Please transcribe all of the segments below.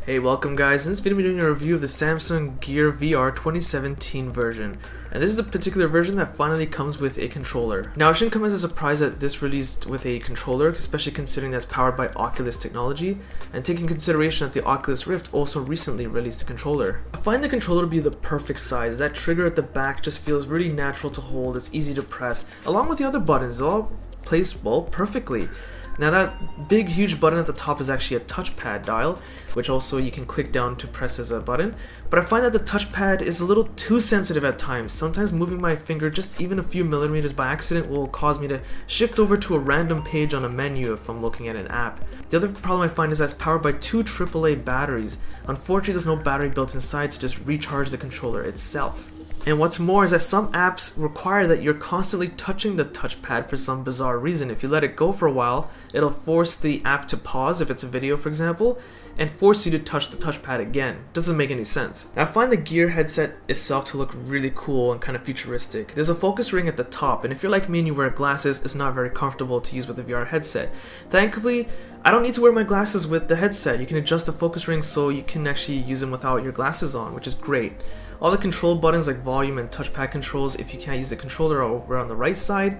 Hey, welcome guys. In this video we're doing a review of the Samsung Gear VR 2017 version. And this is the particular version that finally comes with a controller. Now it shouldn't come as a surprise that this released with a controller, especially considering that's powered by Oculus technology, and taking consideration that the Oculus Rift also recently released a controller. I find the controller to be the perfect size. That trigger at the back just feels really natural to hold, it's easy to press, along with the other buttons, all placed well perfectly. Now that big huge button at the top is actually a touchpad dial, which also you can click down to press as a button, but I find that the touchpad is a little too sensitive at times. Sometimes moving my finger just even a few millimeters by accident will cause me to shift over to a random page on a menu if I'm looking at an app. The other problem I find is that it's powered by two AAA batteries. Unfortunately, there's no battery built inside to just recharge the controller itself. And what's more is that some apps require that you're constantly touching the touchpad for some bizarre reason. If you let it go for a while, it'll force the app to pause if it's a video, for example, and force you to touch the touchpad again. Doesn't make any sense. Now, I find the Gear headset itself to look really cool and kind of futuristic. There's a focus ring at the top, and if you're like me and you wear glasses, it's not very comfortable to use with a VR headset. Thankfully, I don't need to wear my glasses with the headset. You can adjust the focus ring so you can actually use them without your glasses on, which is great. All the control buttons like volume and touchpad controls, if you can't use the controller, are over on the right side,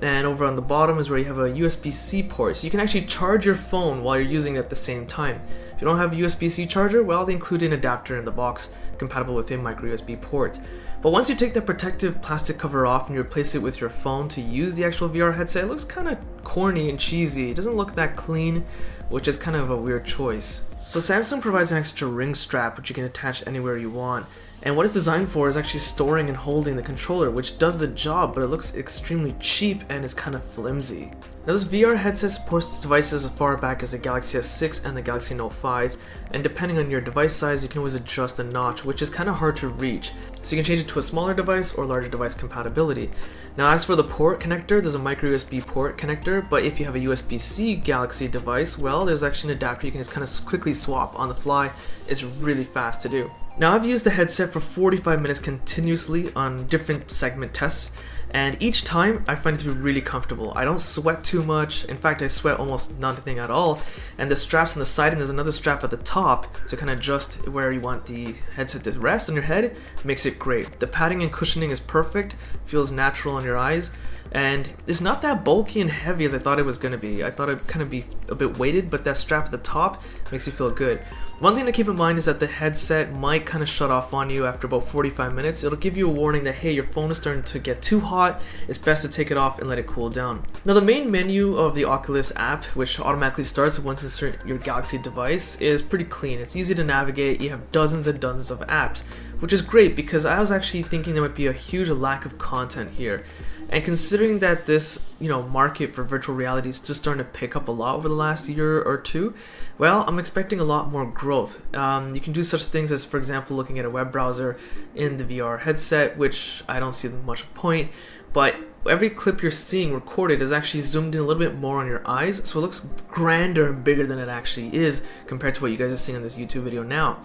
and over on the bottom is where you have a USB-C port, so you can actually charge your phone while you're using it at the same time. If you don't have a USB-C charger, well, they include an adapter in the box compatible with a micro USB port. But once you take the protective plastic cover off and you replace it with your phone to use the actual VR headset, it looks kind of corny and cheesy. It doesn't look that clean, which is kind of a weird choice. So Samsung provides an extra ring strap which you can attach anywhere you want. And what it's designed for is actually storing and holding the controller, which does the job, but it looks extremely cheap and is kind of flimsy. Now this VR headset supports devices as far back as the Galaxy S6 and the Galaxy Note 5, and depending on your device size you can always adjust the notch, which is kind of hard to reach. So you can change it to a smaller device or larger device compatibility. Now as for the port connector, there's a micro USB port connector, but if you have a USB-C Galaxy device, well, there's actually an adapter you can just kind of quickly swap on the fly. It's really fast to do. Now I've used the headset for 45 minutes continuously on different segment tests, and each time I find it to be really comfortable. I don't sweat too much. In fact, I sweat almost nothing at all. And the straps on the side, and there's another strap at the top to kind of adjust where you want the headset to rest on your head, makes it great. The padding and cushioning is perfect, feels natural on your eyes, and it's not that bulky and heavy as I thought it was going to be. I thought it'd kind of be a bit weighted, but that strap at the top makes you feel good. One thing to keep in mind is that the headset might kind of shut off on you after about 45 minutes. It'll give you a warning that, hey, your phone is starting to get too hot, it's best to take it off and let it cool down. Now the main menu of the Oculus app, which automatically starts once you insert your Galaxy device, is pretty clean. It's easy to navigate. You have dozens and dozens of apps, which is great because I was actually thinking there might be a huge lack of content here. And considering that this, market for virtual reality is just starting to pick up a lot over the last year or two, well, I'm expecting a lot more growth. You can do such things as, for example, looking at a web browser in the VR headset, which I don't see much point, but every clip you're seeing recorded is actually zoomed in a little bit more on your eyes, so it looks grander and bigger than it actually is compared to what you guys are seeing on this YouTube video now.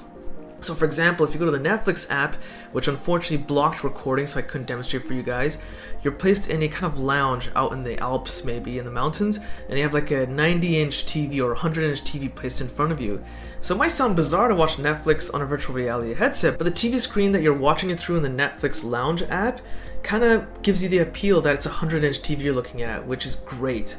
So for example, if you go to the Netflix app, which unfortunately blocked recording so I couldn't demonstrate for you guys, you're placed in a kind of lounge out in the Alps, maybe in the mountains, and you have like a 90-inch TV or 100-inch TV placed in front of you. So it might sound bizarre to watch Netflix on a virtual reality headset, but the TV screen that you're watching it through in the Netflix Lounge app kind of gives you the appeal that it's a 100-inch TV you're looking at, which is great.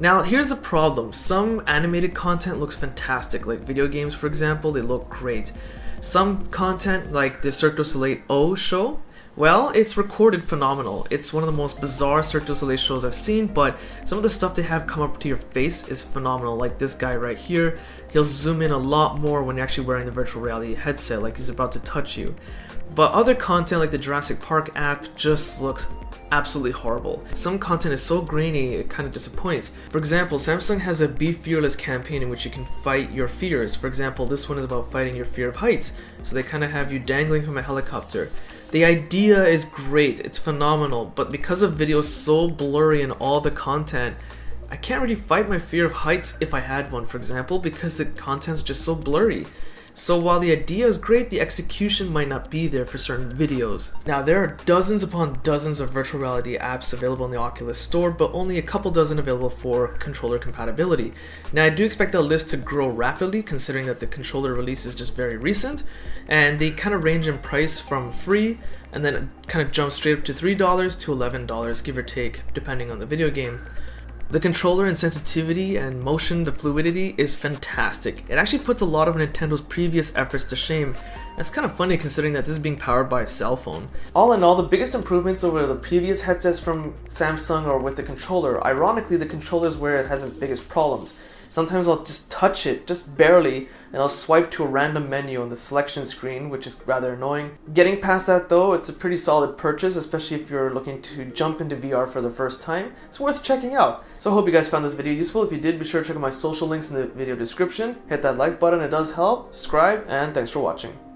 Now here's the problem. Some animated content looks fantastic, like video games for example, they look great. Some content like the Cirque du Soleil O show, well, it's recorded phenomenal. It's one of the most bizarre Cirque du Soleil shows I've seen, but some of the stuff they have come up to your face is phenomenal. Like this guy right here, he'll zoom in a lot more when you're actually wearing the virtual reality headset, like he's about to touch you. But other content like the Jurassic Park app just looks absolutely horrible. Some content is so grainy it kind of disappoints. For example, Samsung has a Be Fearless campaign in which you can fight your fears. For example, this one is about fighting your fear of heights. So they kind of have you dangling from a helicopter. The idea is great, it's phenomenal, but because of videos so blurry and all the content, I can't really fight my fear of heights if I had one, for example, because the content's just so blurry. So while the idea is great, the execution might not be there for certain videos. Now there are dozens upon dozens of virtual reality apps available in the Oculus store, but only a couple dozen available for controller compatibility. Now I do expect the list to grow rapidly considering that the controller release is just very recent, and they kind of range in price from free and then kind of jump straight up to $3 to $11, give or take, depending on the video game. The controller and sensitivity and motion, the fluidity, is fantastic. It actually puts a lot of Nintendo's previous efforts to shame. It's kind of funny considering that this is being powered by a cell phone. All in all, the biggest improvements over the previous headsets from Samsung or with the controller, ironically the controller is where it has its biggest problems. Sometimes I'll just touch it, just barely, and I'll swipe to a random menu on the selection screen, which is rather annoying. Getting past that though, it's a pretty solid purchase, especially if you're looking to jump into VR for the first time. It's worth checking out. So I hope you guys found this video useful. If you did, be sure to check out my social links in the video description. Hit that like button, it does help. Subscribe, and thanks for watching.